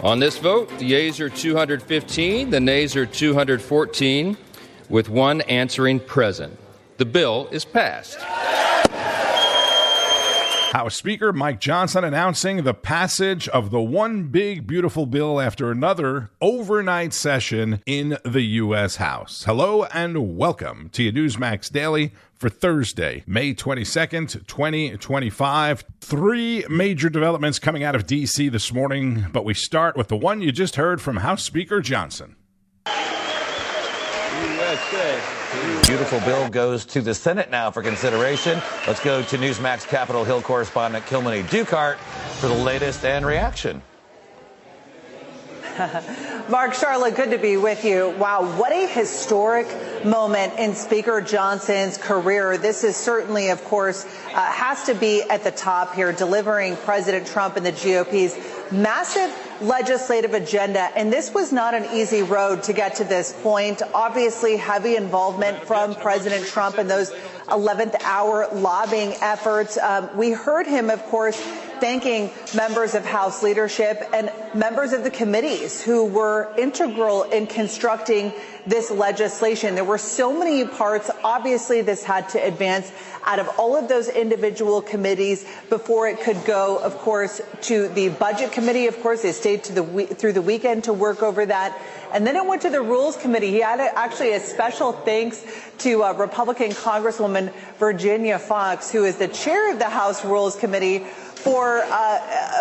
On this vote, the yeas are 215, the nays are 214, with one answering present. The bill is passed. House Speaker Mike Johnson announcing the passage of the one big beautiful bill after another overnight session in the U.S. House. Hello and welcome to your Newsmax Daily for Thursday, May 22nd, 2025. Three major developments coming out of D.C. this morning, but we start with the one you just heard from House Speaker Johnson. USA. Beautiful bill goes to the Senate now for consideration. Let's go to Newsmax Capitol Hill correspondent Kilmany Dukart for the latest and reaction. Mark, Charlotte, good to be with you. Wow, what a historic moment in Speaker Johnson's career. This is certainly, of course, has to be at the top here, delivering President Trump and the GOP's massive legislative agenda. And this was not an easy road to get to this point. Obviously, heavy involvement from President Trump in those 11th hour lobbying efforts. We heard him, of course, thanking members of House leadership and members of the committees who were integral in constructing this legislation. There were so many parts. Obviously, this had to advance out of all of those individual committees before it could go, of course, to the Budget Committee. Of course, they stayed through the weekend to work over that. And then it went to the Rules Committee. He had actually a special thanks to Republican Congresswoman Virginia Foxx, who is the chair of the House Rules Committee, for,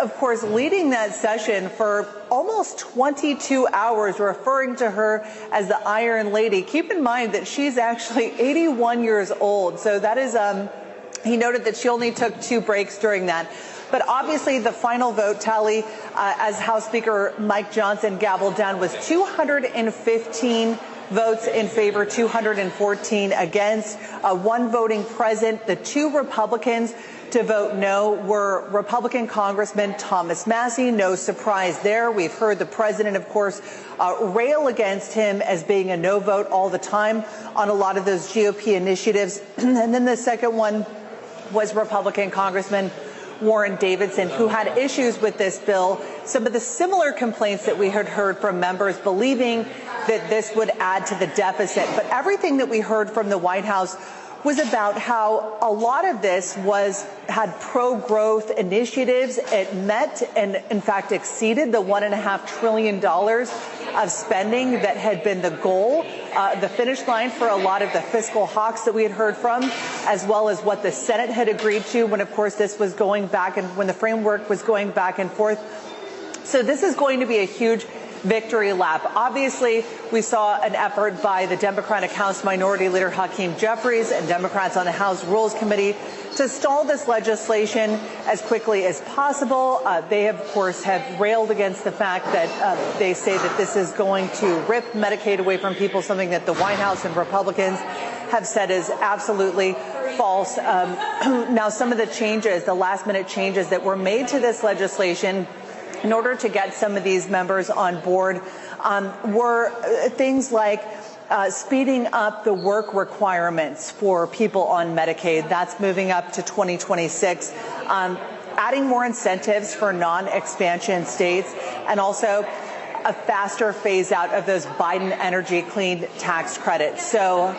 of course, leading that session for almost 22 hours, referring to her as the Iron Lady. Keep in mind that she's actually 81 years old. So that is, he noted that she only took 2 breaks during that. But obviously, the final vote tally, as House Speaker Mike Johnson gavelled down, was 215 votes in favor, 214 against, 1 voting present. The 2 Republicans to vote no were Republican Congressman Thomas Massie. No surprise there. We've heard the president, of course, rail against him as being a no vote all the time on a lot of those GOP initiatives. And then the second one was Republican Congressman Warren Davidson, who had issues with this bill. Some of the similar complaints that we had heard from members, believing that this would add to the deficit. But everything that we heard from the White House was about how a lot of this had pro-growth initiatives. It met and, in fact, exceeded the $1.5 trillion of spending that had been the goal, the finish line for a lot of the fiscal hawks that we had heard from, as well as what the Senate had agreed to when, of course, this was going back and when the framework was going back and forth. So this is going to be a huge victory lap. Obviously, we saw an effort by the Democratic House Minority Leader Hakeem Jeffries and Democrats on the House Rules Committee to stall this legislation as quickly as possible. They, of course, have railed against the fact that they say that this is going to rip Medicaid away from people, something that the White House and Republicans have said is absolutely false. Now, some of the changes, the last-minute changes that were made to this legislation in order to get some of these members on board were things like speeding up the work requirements for people on Medicaid. That's moving up to 2026. Adding more incentives for non-expansion states, and also a faster phase out of those Biden energy clean tax credits. So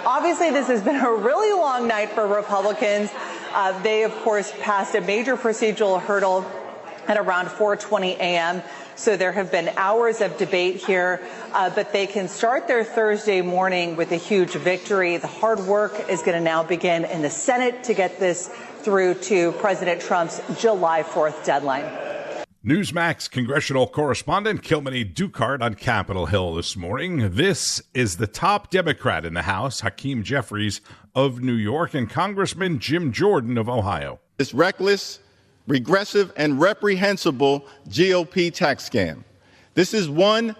obviously this has been a really long night for Republicans. They, of course, passed a major procedural hurdle at around 4:20 a.m. So there have been hours of debate here, but they can start their Thursday morning with a huge victory. The hard work is going to now begin in the Senate to get this through to President Trump's July 4th deadline. Newsmax congressional correspondent Kilmany Dukart on Capitol Hill this morning. This is the top Democrat in the House, Hakeem Jeffries of New York, and Congressman Jim Jordan of Ohio. This reckless, regressive, and reprehensible GOP tax scam. This is one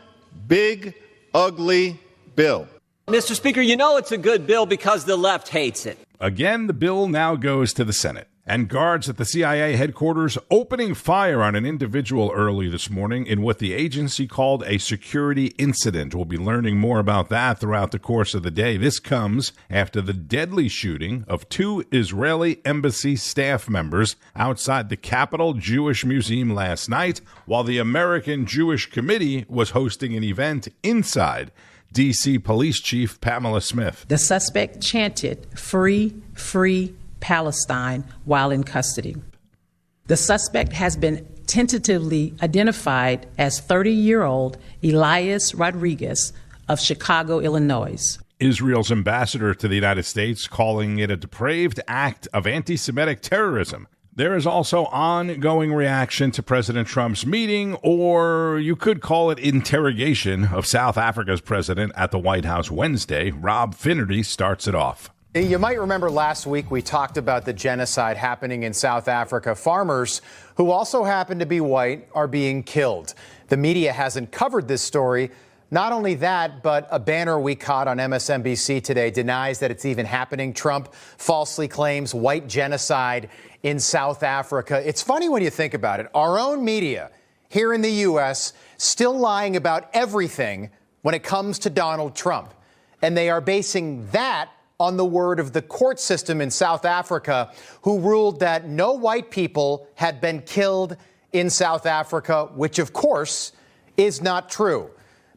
big, ugly bill. Mr. Speaker, you know it's a good bill because the left hates it. Again, the bill now goes to the Senate. And guards at the CIA headquarters opening fire on an individual early this morning in what the agency called a security incident. We'll be learning more about that throughout the course of the day. This comes after the deadly shooting of 2 Israeli embassy staff members outside the Capitol Jewish Museum last night, while the American Jewish Committee was hosting an event inside. D.C. Police Chief Pamela Smith. The suspect chanted, "Free, free Palestine," while in custody. The suspect has been tentatively identified as 30-year-old Elias Rodriguez of Chicago, Illinois. Israel's ambassador to the United States calling it a depraved act of anti-Semitic terrorism. There is also ongoing reaction to President Trump's meeting, or you could call it interrogation, of South Africa's president at the White House Wednesday. Rob Finnerty starts it off. You might remember last week we talked about the genocide happening in South Africa. Farmers who also happen to be white are being killed. The media hasn't covered this story. Not only that, but a banner we caught on MSNBC today denies that it's even happening. Trump falsely claims white genocide in South Africa. It's funny when you think about it. Our own media here in the U.S. still lying about everything when it comes to Donald Trump. And they are basing that on the word of the court system in South Africa, who ruled that no white people had been killed in South Africa, which, of course, is not true.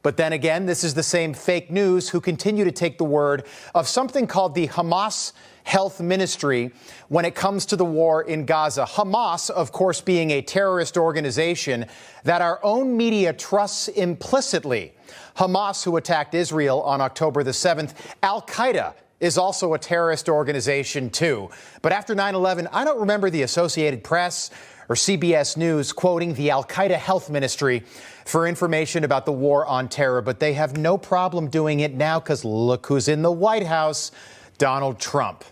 But then again, this is the same fake news who continue to take the word of something called the Hamas Health Ministry when it comes to the war in Gaza. Hamas, of course, being a terrorist organization that our own media trusts implicitly. Hamas, who attacked Israel on October the 7th, Al-Qaeda is also a terrorist organization, too. But after 9/11, I don't remember the Associated Press or CBS News quoting the Al-Qaeda Health Ministry for information about the war on terror. But they have no problem doing it now because look who's in the White House, Donald Trump.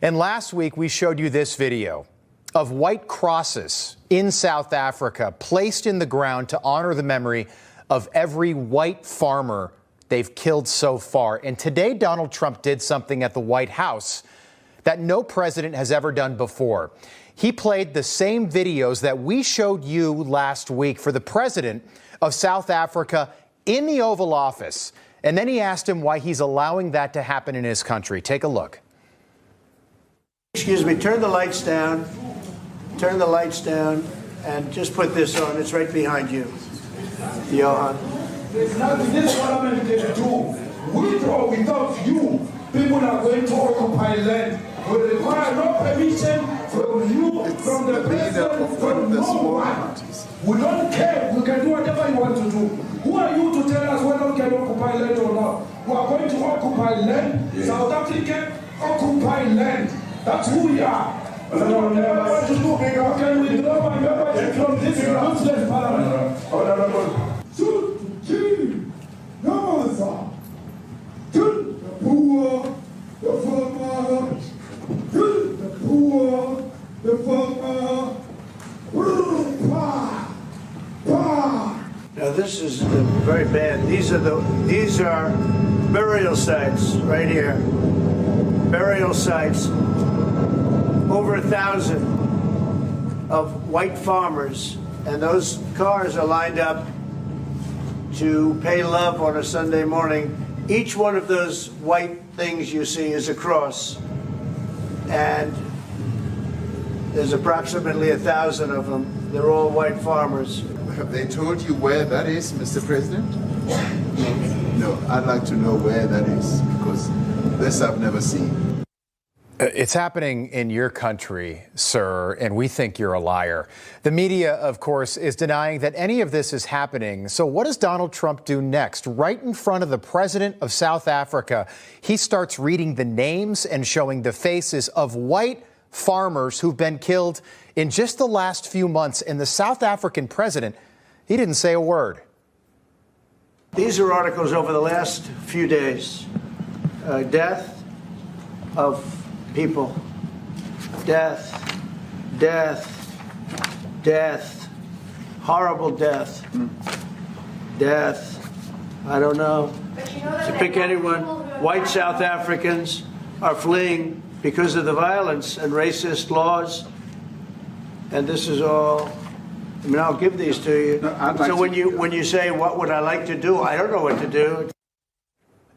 And last week, we showed you this video of white crosses in South Africa placed in the ground to honor the memory of every white farmer they've killed so far. And today, Donald Trump did something at the White House that no president has ever done before. He played the same videos that we showed you last week for the president of South Africa in the Oval Office. And then he asked him why he's allowing that to happen in his country. Take a look. Excuse me, turn the lights down. Turn the lights down and just put this on. It's right behind you. Johan. There's nothing this parliament can do. With or without you, people are going to occupy land. We require no permission from you, from the president, from no one. We don't care. We can do whatever you want to do. Who are you to tell us whether we can occupy land or not? We are going to occupy land. Yeah. South Africa occupy land. That's who we are. We don't care what to do. Can we drop our membership from this useless parliament? Kill the poor, the farmer. Kill the poor, the farmer. Now this is very bad. These are burial sites right here. Burial sites. Over 1,000 of white farmers, and those cars are lined up to pay love on a Sunday morning. Each one of those white things you see is a cross, and there's approximately 1,000 of them. They're all white farmers. Have they told you where that is, Mr. President? No, I'd like to know where that is, because this I've never seen. It's happening in your country, sir, and we think you're a liar. The media, of course, is denying that any of this is happening. So what does Donald Trump do next? Right in front of the president of South Africa, he starts reading the names and showing the faces of white farmers who've been killed in just the last few months. And the South African president, he didn't say a word. These are articles over the last few days. Death of people. Death. Death. Death. Horrible death. Death. I don't know. To pick anyone. White South Africans are fleeing because of the violence and racist laws. And this is all, I mean, I'll give these to you. No, so when you say, what would I like to do? I don't know what to do.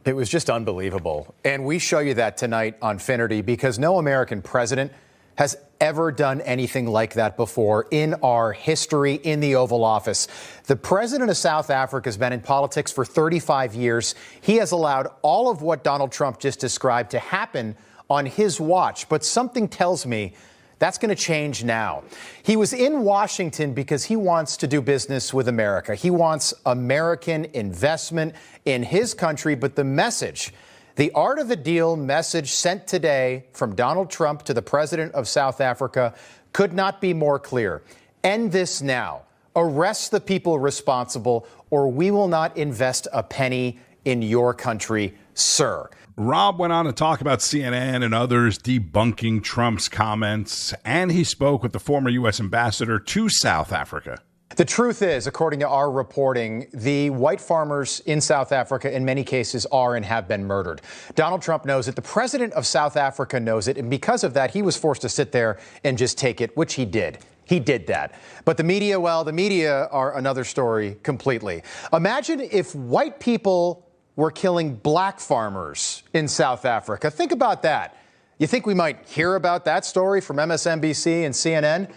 It was just unbelievable. And we show you that tonight on Finnerty because no American president has ever done anything like that before in our history in the Oval Office. The president of South Africa has been in politics for 35 years. He has allowed all of what Donald Trump just described to happen on his watch. But something tells me that's going to change now. He was in Washington because he wants to do business with America. He wants American investment in his country. But the message, the art of the deal message sent today from Donald Trump to the president of South Africa could not be more clear. End this now. Arrest the people responsible, or we will not invest a penny in your country, sir. Rob went on to talk about CNN and others debunking Trump's comments, and he spoke with the former U.S. ambassador to South Africa. The truth is, according to our reporting, the white farmers in South Africa in many cases are and have been murdered. Donald Trump knows it. The president of South Africa knows it. And because of that, he was forced to sit there and just take it, which he did. He did that. But the media, well, the media are another story completely. Imagine if white people were killing black farmers in South Africa. Think about that. You think we might hear about that story from MSNBC and CNN?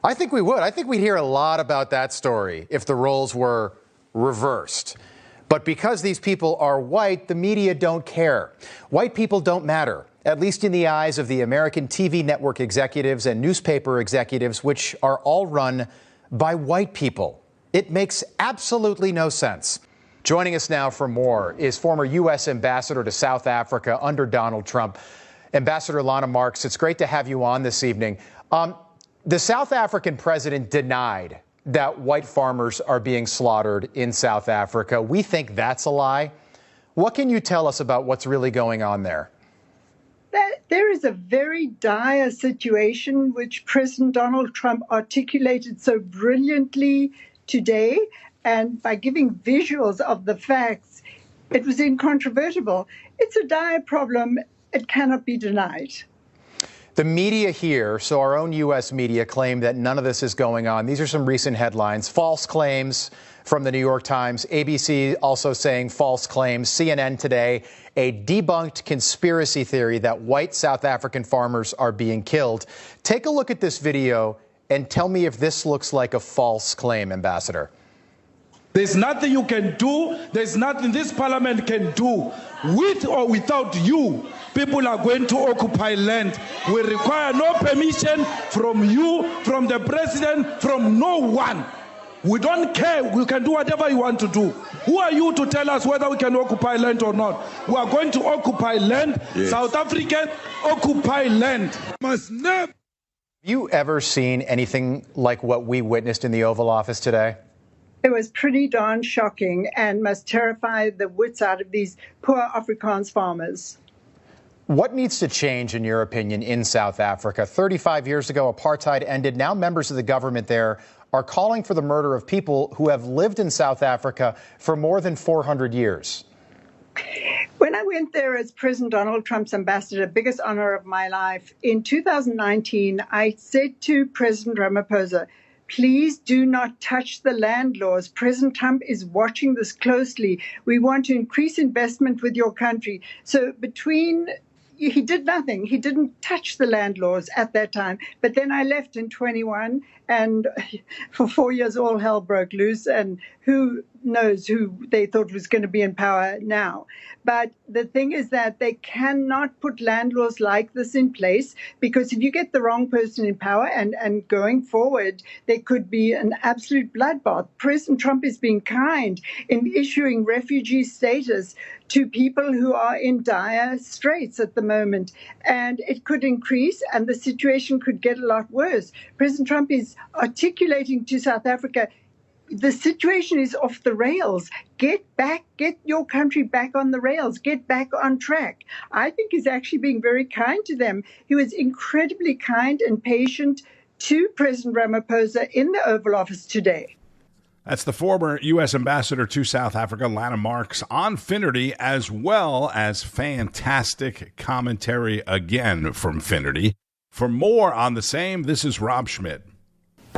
I think we would. I think we'd hear a lot about that story if the roles were reversed. But because these people are white, the media don't care. White people don't matter, at least in the eyes of the American TV network executives and newspaper executives, which are all run by white people. It makes absolutely no sense. Joining us now for more is former U.S. ambassador to South Africa under Donald Trump, Ambassador Lana Marks. It's great to have you on this evening. The South African president denied that white farmers are being slaughtered in South Africa. We think that's a lie. What can you tell us about what's really going on there? There is a very dire situation which President Donald Trump articulated so brilliantly today. And by giving visuals of the facts, it was incontrovertible. It's a dire problem. It cannot be denied. The media here, so our own U.S. media, claim that none of this is going on. These are some recent headlines. False claims from the New York Times. ABC also saying false claims. CNN today, a debunked conspiracy theory that white South African farmers are being killed. Take a look at this video and tell me if this looks like a false claim, Ambassador. There's nothing you can do. There's nothing this parliament can do. With or without you, people are going to occupy land. We require no permission from you, from the president, from no one. We don't care. We can do whatever you want to do. Who are you to tell us whether we can occupy land or not? We are going to occupy land. Yes. South Africans occupy land. Must never. Have you ever seen anything like what we witnessed in the Oval Office today? It was pretty darn shocking and must terrify the wits out of these poor Afrikaans farmers. What needs to change, in your opinion, in South Africa? 35 years ago, apartheid ended. Now members of the government there are calling for the murder of people who have lived in South Africa for more than 400 years. When I went there as President Donald Trump's ambassador, biggest honor of my life, in 2019, I said to President Ramaphosa, please do not touch the land laws. President Trump is watching this closely. We want to increase investment with your country. So he did nothing. He didn't touch the land laws at that time. But then I left in 21, and for 4 years, all hell broke loose. And who knows who they thought was going to be in power now. But the thing is that they cannot put land laws like this in place, because if you get the wrong person in power and going forward, there could be an absolute bloodbath. President Trump is being kind in issuing refugee status to people who are in dire straits at the moment. And it could increase and the situation could get a lot worse. President Trump is articulating to South Africa, the situation is off the rails. Get your country back on the rails. Get back on track. I think he's actually being very kind to them. He was incredibly kind and patient to President Ramaphosa in the Oval Office today. That's the former U.S. ambassador to South Africa, Lana Marks, on Finnerty, as well as fantastic commentary again from Finnerty. For more on the same, this is Rob Schmitt.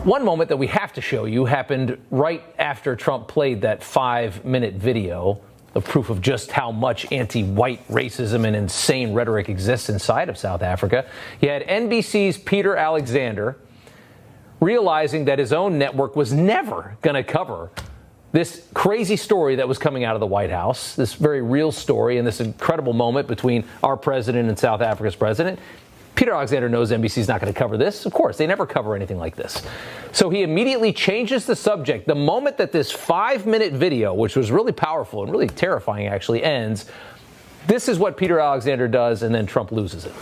One moment that we have to show you happened right after Trump played that 5-minute video of proof of just how much anti-white racism and insane rhetoric exists inside of South Africa. You had NBC's Peter Alexander realizing that his own network was never going to cover this crazy story that was coming out of the White House, this very real story and this incredible moment between our president and South Africa's president. Peter Alexander knows NBC's not going to cover this. Of course, they never cover anything like this. So he immediately changes the subject. The moment that this 5-minute video, which was really powerful and really terrifying actually, ends, this is what Peter Alexander does, and then Trump loses it.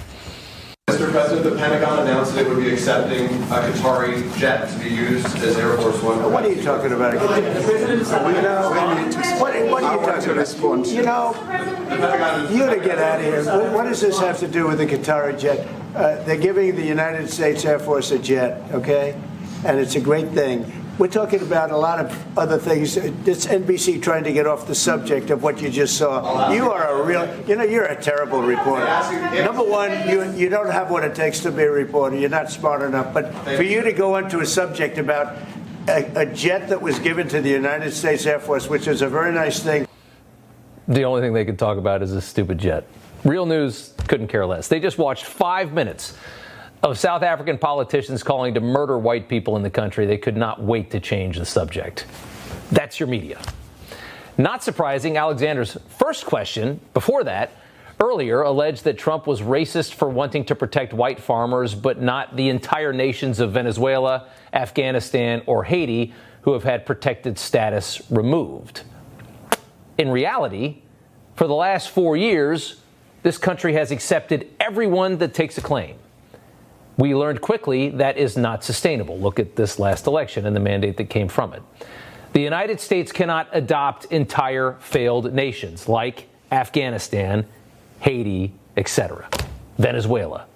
Mr. President, the Pentagon announced that it would be accepting a Qatari jet to be used as Air Force One. What are you talking about? What are you talking about? You know, you got to get out of here. What does this have to do with the Qatari jet? They're giving the United States Air Force a jet, okay? And it's a great thing. We're talking about a lot of other things. It's NBC trying to get off the subject of what you just saw. You are a real, you're a terrible reporter. Number one, you don't have what it takes to be a reporter. You're not smart enough. But for you to go into a subject about a jet that was given to the United States Air Force, which is a very nice thing. The only thing they could talk about is this stupid jet. Real News couldn't care less. They just watched 5 minutes of South African politicians calling to murder white people in the country. They could not wait to change the subject. That's your media. Not surprising, Alexander's first question before that, earlier, alleged that Trump was racist for wanting to protect white farmers, but not the entire nations of Venezuela, Afghanistan, or Haiti, who have had protected status removed. In reality, for the last 4 years, this country has accepted everyone that takes a claim. We learned quickly that is not sustainable. Look at this last election and the mandate that came from it. The United States cannot adopt entire failed nations like Afghanistan, Haiti, etc., Venezuela.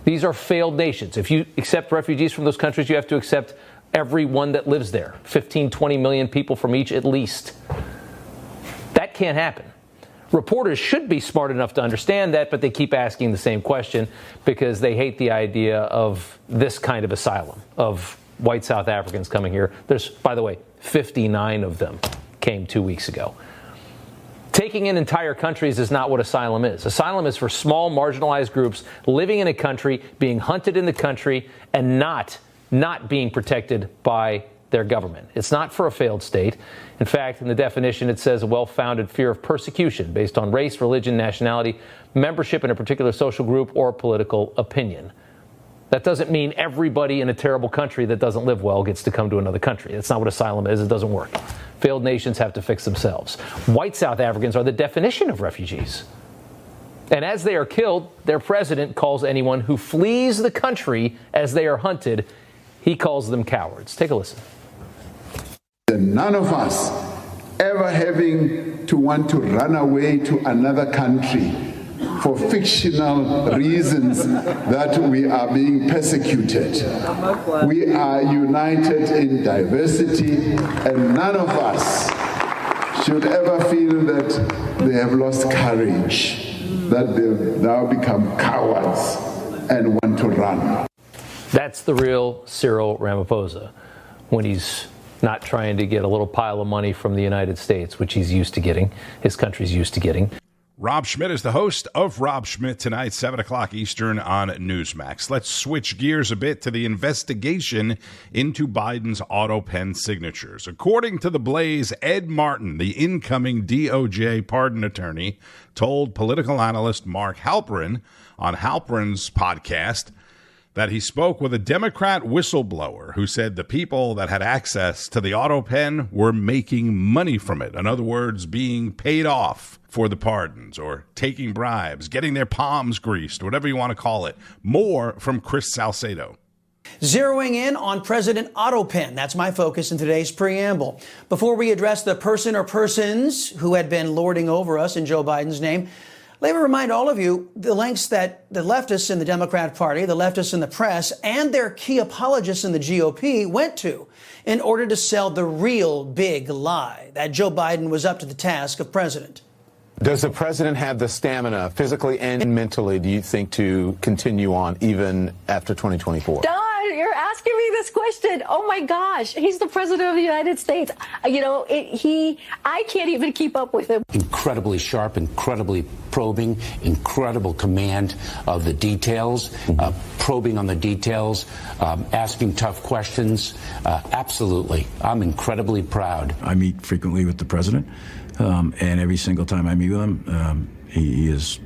These are failed nations. If you accept refugees from those countries, you have to accept everyone that lives there, 15, 20 million people from each at least. That can't happen. Reporters should be smart enough to understand that, but they keep asking the same question because they hate the idea of this kind of asylum, of white South Africans coming here. There's, by the way, 59 of them came 2 weeks ago. Taking in entire countries is not what asylum is. Asylum is for small, marginalized groups living in a country, being hunted in the country, and not being protected by their government. It's not for a failed state. In fact, in the definition, it says a well-founded fear of persecution based on race, religion, nationality, membership in a particular social group, or political opinion. That doesn't mean everybody in a terrible country that doesn't live well gets to come to another country. That's not what asylum is. It doesn't work. Failed nations have to fix themselves. White South Africans are the definition of refugees. And as they are killed, their president calls anyone who flees the country as they are hunted, he calls them cowards. Take a listen. None of us ever having to want to run away to another country for fictional reasons that we are being persecuted. We are united in diversity, and none of us should ever feel that they have lost courage, that they've now become cowards and want to run. That's the real Cyril Ramaphosa when he's not trying to get a little pile of money from the United States, which he's used to getting, his country's used to getting. Rob Schmitt is the host of Rob Schmitt Tonight, 7 o'clock Eastern on Newsmax. Let's switch gears a bit to the investigation into Biden's autopen signatures. According to The Blaze, Ed Martin, the incoming DOJ pardon attorney, told political analyst Mark Halperin on Halperin's podcast that he spoke with a Democrat whistleblower who said the people that had access to the autopen were making money from it. In other words, being paid off for the pardons or taking bribes, getting their palms greased, whatever you want to call it. More from Chris Salcedo. Zeroing in on President Autopen. That's my focus in today's preamble. Before we address the person or persons who had been lording over us in Joe Biden's name, Let me remind all of you the lengths that the leftists in the Democrat Party, the leftists in the press, and their key apologists in the GOP went to in order to sell the real big lie that Joe Biden was up to the task of president. Does the president have the stamina, physically and mentally, do you think, to continue on even after 2024? Don, you're asking me this question. Oh, my gosh. He's the president of the United States. You know, I can't even keep up with him. Incredibly sharp, incredibly probing, incredible command of the details, probing on the details, asking tough questions. Absolutely. I'm incredibly proud. I meet frequently with the president. And every single time I meet with him, he is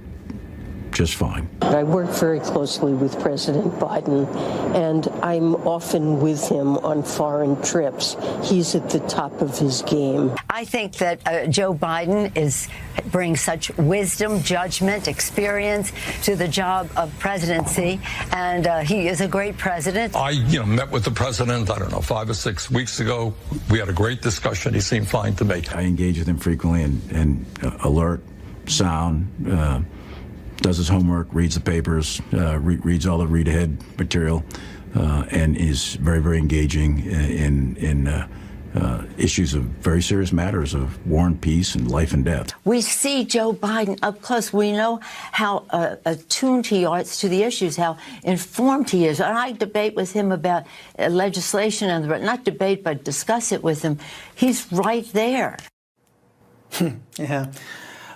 just fine. I work very closely with President Biden, and I'm often with him on foreign trips. He's at the top of his game. I think that Joe Biden brings such wisdom, judgment, experience to the job of presidency, and he is a great president. I, met with the president, I don't know, 5 or 6 weeks ago. We had a great discussion. He seemed fine to me. I engage with him frequently and alert, sound, does his homework, reads the papers, reads all the read-ahead material, and is very, very engaging in issues of very serious matters of war and peace and life and death. We see Joe Biden up close. We know how attuned he is to the issues, how informed he is. And I debate with him about legislation, and not debate, but discuss it with him. He's right there. Yeah.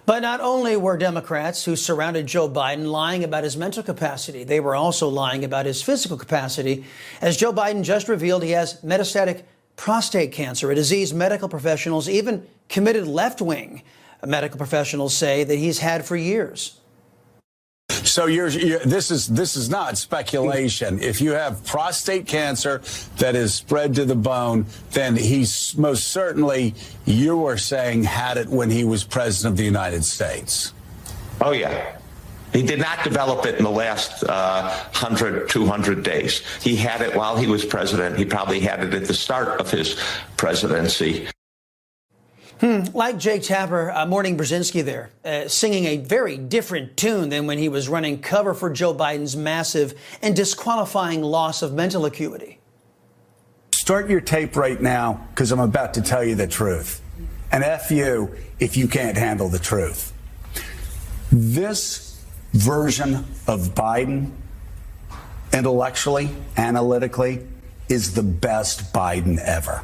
But not only were Democrats who surrounded Joe Biden lying about his mental capacity, they were also lying about his physical capacity. As Joe Biden just revealed, he has metastatic prostate cancer, a disease medical professionals, even committed left-wing medical professionals, say that he's had for years. So this is not speculation. If you have prostate cancer that is spread to the bone, then he's most certainly, you were saying, had it when he was president of the United States. Oh, yeah. He did not develop it in the last 100, 200 days. He had it while he was president. He probably had it at the start of his presidency. Like Jake Tapper, Morning Brzezinski there, singing a very different tune than when he was running cover for Joe Biden's massive and disqualifying loss of mental acuity. Start your tape right now, because I'm about to tell you the truth. And F you if you can't handle the truth. This version of Biden, intellectually, analytically, is the best Biden ever.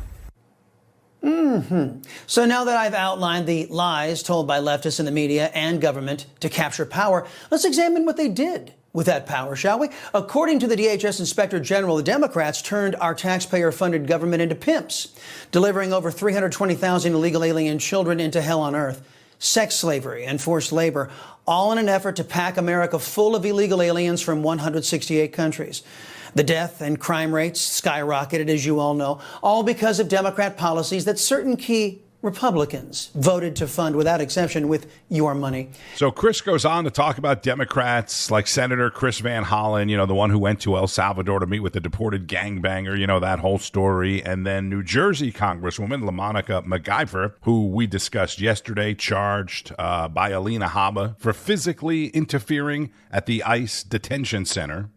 So now that I've outlined the lies told by leftists in the media and government to capture power, let's examine what they did with that power, shall we? According to the DHS Inspector General, the Democrats turned our taxpayer-funded government into pimps, delivering over 320,000 illegal alien children into hell on earth, sex slavery and forced labor, all in an effort to pack America full of illegal aliens from 168 countries. The death and crime rates skyrocketed, as you all know, all because of Democrat policies that certain key Republicans voted to fund without exception with your money. So Chris goes on to talk about Democrats like Senator Chris Van Hollen, the one who went to El Salvador to meet with the deported gangbanger, that whole story. And then New Jersey Congresswoman LaMonica McIver, who we discussed yesterday, charged by Alina Habba for physically interfering at the ICE detention center.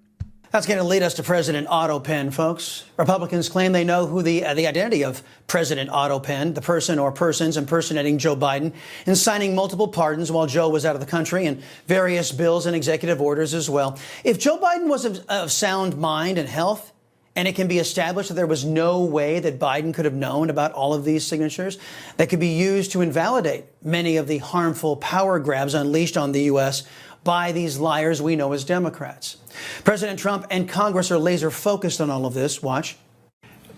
That's going to lead us to President Autopen, folks. Republicans claim they know who the identity of President Autopen, the person or persons impersonating Joe Biden, and signing multiple pardons while Joe was out of the country, and various bills and executive orders as well. If Joe Biden was of sound mind and health, and it can be established that there was no way that Biden could have known about all of these signatures that could be used to invalidate many of the harmful power grabs unleashed on the U.S. by these liars we know as Democrats. President Trump and Congress are laser focused on all of this. Watch.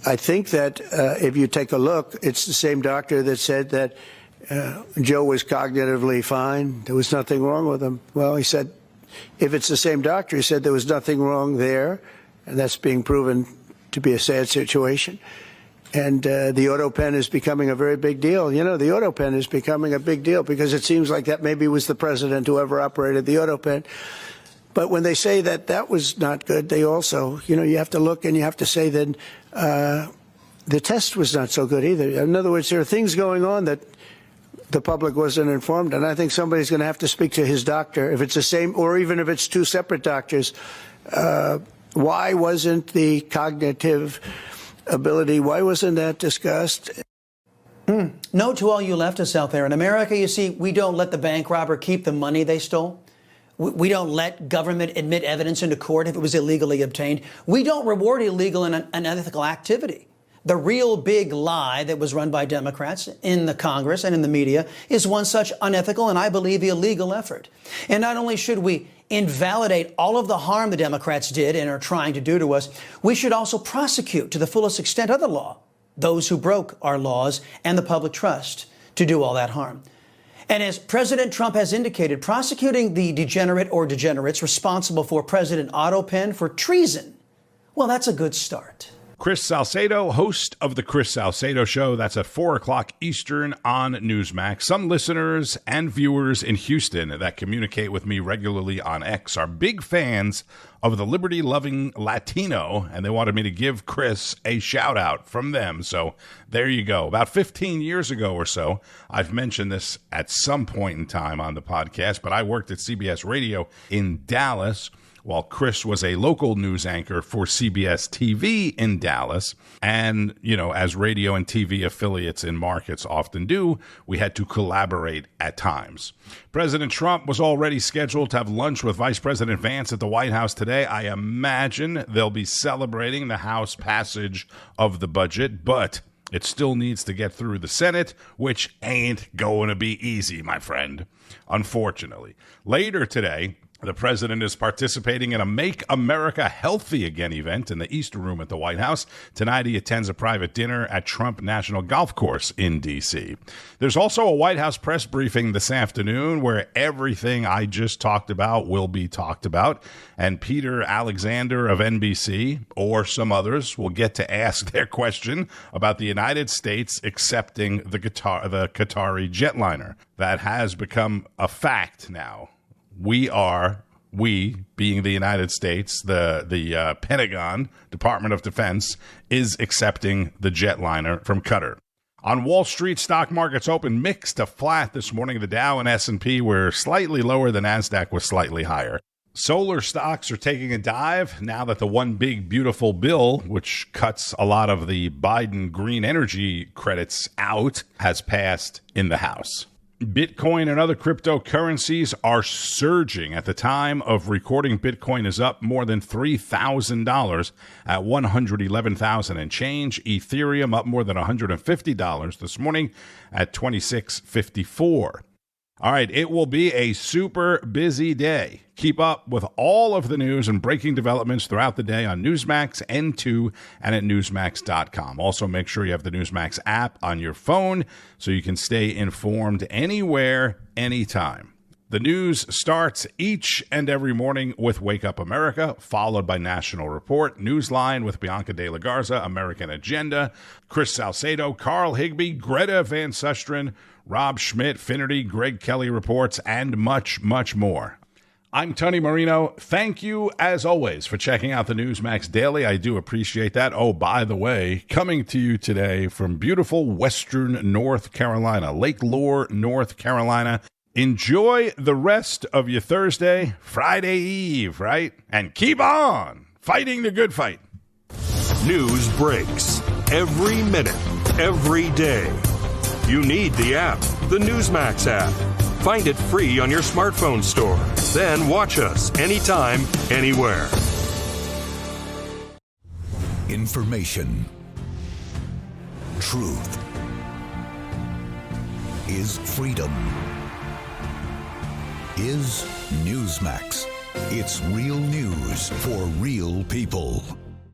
I think that if you take a look, it's the same doctor that said that Joe was cognitively fine. There was nothing wrong with him. Well, he said, if it's the same doctor, he said there was nothing wrong there. And that's being proven to be a sad situation. And the autopen is becoming a very big deal. The autopen is becoming a big deal because it seems like that maybe was the president who ever operated the autopen. But when they say that that was not good, they also, you have to look and you have to say that the test was not so good either. In other words, there are things going on that the public wasn't informed. And I think somebody's going to have to speak to his doctor, if it's the same, or even if it's two separate doctors. Why wasn't the cognitive ability, why wasn't that discussed? Note to all you leftists out there, in America, you see, we don't let the bank robber keep the money they stole. We don't let government admit evidence into court if it was illegally obtained. We don't reward illegal and unethical activity. The real big lie that was run by Democrats in the Congress and in the media is one such unethical and, I believe, illegal effort. And not only should we invalidate all of the harm the Democrats did and are trying to do to us, we should also prosecute to the fullest extent of the law those who broke our laws and the public trust to do all that harm. And as President Trump has indicated, prosecuting the degenerate or degenerates responsible for President Autopen for treason, well, that's a good start. Chris Salcedo, host of The Chris Salcedo Show. That's at 4 o'clock Eastern on Newsmax. Some listeners and viewers in Houston that communicate with me regularly on X are big fans of the liberty-loving Latino, and they wanted me to give Chris a shout-out from them. So there you go. About 15 years ago or so, I've mentioned this at some point in time on the podcast, but I worked at CBS Radio in Dallas, while Chris was a local news anchor for CBS TV in Dallas. And, you know, as radio and TV affiliates in markets often do, we had to collaborate at times. President Trump was already scheduled to have lunch with Vice President Vance at the White House today. I imagine they'll be celebrating the House passage of the budget, but it still needs to get through the Senate, which ain't going to be easy, my friend, unfortunately. Later today, the president is participating in a Make America Healthy Again event in the East Room at the White House. Tonight, he attends a private dinner at Trump National Golf Course in D.C. There's also a White House press briefing this afternoon where everything I just talked about will be talked about. And Peter Alexander of NBC, or some others, will get to ask their question about the United States accepting the Qatari jetliner. That has become a fact now. We being the United States, the Pentagon, Department of Defense, is accepting the jetliner from Qatar. On Wall Street, stock markets open mixed to flat this morning. The Dow and S&P were slightly lower. The NASDAQ was slightly higher. Solar stocks are taking a dive now that the one big beautiful bill, which cuts a lot of the Biden green energy credits out, has passed in the House. Bitcoin and other cryptocurrencies are surging. At the time of recording, Bitcoin is up more than $3,000 at $111,000 and change. Ethereum up more than $150 this morning at $26.54. All right, it will be a super busy day. Keep up with all of the news and breaking developments throughout the day on Newsmax, N2, and at Newsmax.com. Also, make sure you have the Newsmax app on your phone so you can stay informed anywhere, anytime. The news starts each and every morning with Wake Up America, followed by National Report, Newsline with Bianca De La Garza, American Agenda, Chris Salcedo, Carl Higbee, Greta Van Susteren, Rob Schmitt, Finnerty, Greg Kelly Reports, and much, much more. I'm Tony Marino. Thank you, as always, for checking out the Newsmax Daily. I do appreciate that. Oh, by the way, coming to you today from beautiful Western North Carolina, Lake Lure, North Carolina. Enjoy the rest of your Thursday, Friday Eve, right? And keep on fighting the good fight. News breaks every minute, every day. You need the app, the Newsmax app. Find it free on your smartphone store. Then watch us anytime, anywhere. Information. Truth. Is freedom. Is Newsmax. It's real news for real people.